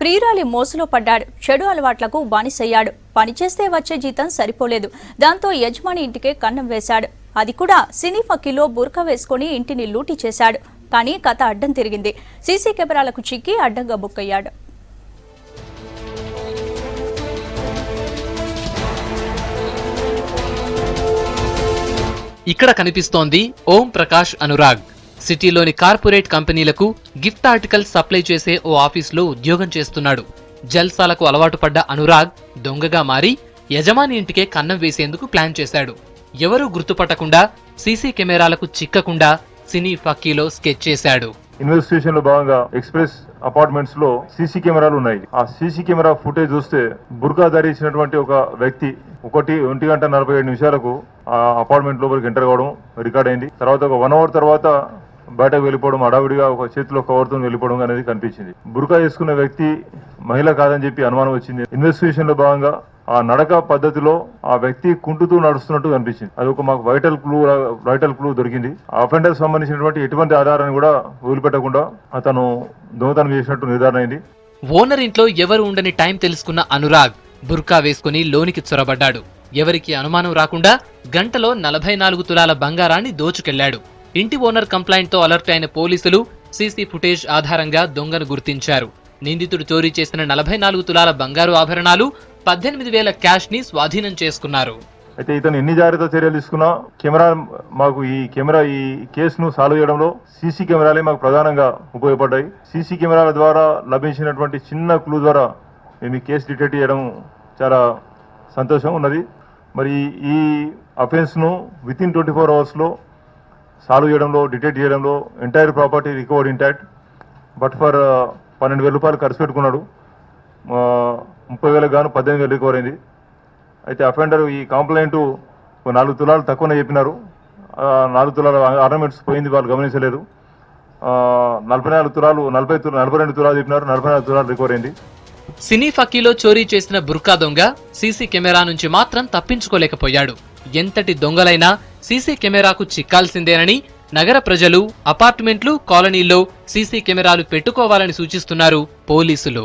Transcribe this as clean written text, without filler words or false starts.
ప్రియురాలి మోసలో పడ్డాడు. చెడు అలవాట్లకు బానిసయ్యాడు. పనిచేస్తే వచ్చే జీతం సరిపోలేదు. దాంతో యజమాని ఇంటికే కన్నం వేశాడు. అది కూడా సినీ ఫక్కీలో బుర్కా వేసుకుని ఇంటిని లూటీ చేశాడు. కానీ కథ అడ్డం తిరిగింది. సీసీ కెమెరాలకు చిక్కి అడ్డంగా బుక్కయ్యాడు. ఇక్కడ కనిపిస్తోంది ఓం ప్రకాష్ అనురాగ్. సిటీలోని కార్పొరేట్ కంపెనీలకు గిఫ్ట్ ఆర్టికల్స్ సప్లై చేసే ఓ ఆఫీసులో ఉద్యోగం చేస్తున్నాడు. జల్సాలకు అలవాటు పడ్డ అనురాగ్ దొంగగా మారి యజమాని ఇంటికే కన్నం వేసేందుకు ప్లాన్ చేశాడు. ఎవరూ గుర్తుపట్టకుండా, సీసీ కెమెరాలకు చిక్కకుండా సినీ ఫక్కీలో స్కెచ్ చేశాడు. ఇన్వెస్టిగేషన్ లో భాగంగా ఎక్స్ప్రెస్ అపార్ట్మెంట్స్ లో సీసీ కెమెరాలు ఉన్నాయి. ఆ సీసీ కెమెరా ఫుటేజ్ చూస్తే బుర్కా ధరించినటువంటి ఒక వ్యక్తి 1:47 ఆ అపార్ట్మెంట్ లోపలికి ఎంటర్ కావడం రికార్డ్ అయింది. తర్వాత ఒక 1 అవర్ తర్వాత బయటకు వెళ్ళిపోవడం, అడావిడిగా ఒక చేతిలో కవర్తో వెళ్ళిపోవడం అనేది కనిపించింది. బుర్కా వేసుకున్న వ్యక్తి మహిళ కాదని చెప్పి అనుమానం వచ్చింది. ఇన్వెస్టిగేషన్ లో భాగంగా ఆ నడక పద్ధతిలో ఆ వ్యక్తి కుంటుతూ నడుస్తున్నట్టు కనిపించింది. అది ఒక మాకు వైటల్ క్లూ దొరికింది. ఆ అఫెండర్ సంబంధించినటువంటి ఎటువంటి ఆధారాన్ని కూడా వదిలిపెట్టకుండా అతను దొంగతనం చేసినట్టు నిర్ధారణ అయింది. ఓనర్ ఇంట్లో ఎవరు ఉండని టైం తెలుసుకున్న అనురాగ్ బుర్కా వేసుకుని లోనికి చొరబడ్డాడు. ఎవరికి అనుమానం రాకుండా గంటలో 44 తులాల బంగారాన్ని దోచుకెళ్లాడు. ఇంటి ఓనర్ కంప్లైంట్ తో అలర్ట్ అయిన పోలీసులు సీసీ ఫుటేజ్ ఆధారంగా దొంగను గుర్తించారు. నిందితుడు చోరీ చేసిన 44 తులాల బంగారు ఆభరణాలు, 18,000 క్యాష్ ని స్వాధీనం చేసుకున్నారు. అయితే ఇతను ఎన్ని జాగ్రత్త చర్యలు తీసుకున్నా ఈ కేసును సాల్వ్ చేయడంలో సీసీ కెమెరాలే మాకు ప్రధానంగా ఉపయోగపడ్డాయి. సీసీ కెమెరాల ద్వారా లభించినటువంటి చిన్న క్లూ ద్వారా మేము ఈ కేసు డిటెక్ట్ చేయడం చాలా సంతోషం ఉన్నది. మరి ఈ అఫెన్స్ ను వితిన్ 24 hours లో సాల్వ్ చేయడంలో, డిటెక్ట్ చేయడంలో entire property recovered intact. But for 12,000 రూపాయలు ఖర్చు పెట్టుకున్నాడు. 30,000 గాను 18,000 రికవర్ అయింది. అయితే అఫెండర్ ఈ కంప్లైంట్ 4 తులాలు తక్కువనే చెప్పినారు. 4 తులాల ఆర్నమెంట్స్ పోయింది, వాళ్ళు గమనించలేదు. 42 తులాలు చెప్పినారు, 44 తులాలు రికవర్ అయింది. సినీ ఫక్కీలో చోరీ చేసిన బుర్కా దొంగ సీసీ కెమెరా నుంచి మాత్రం తప్పించుకోలేకపోయాడు. ఎంతటి దొంగలైనా సీసీ కెమెరాకు చిక్కాల్సిందేనని నగర ప్రజలు, అపార్ట్మెంట్లు, కాలనీల్లో సీసీ కెమెరాలు పెట్టుకోవాలని సూచిస్తున్నారు పోలీసులు.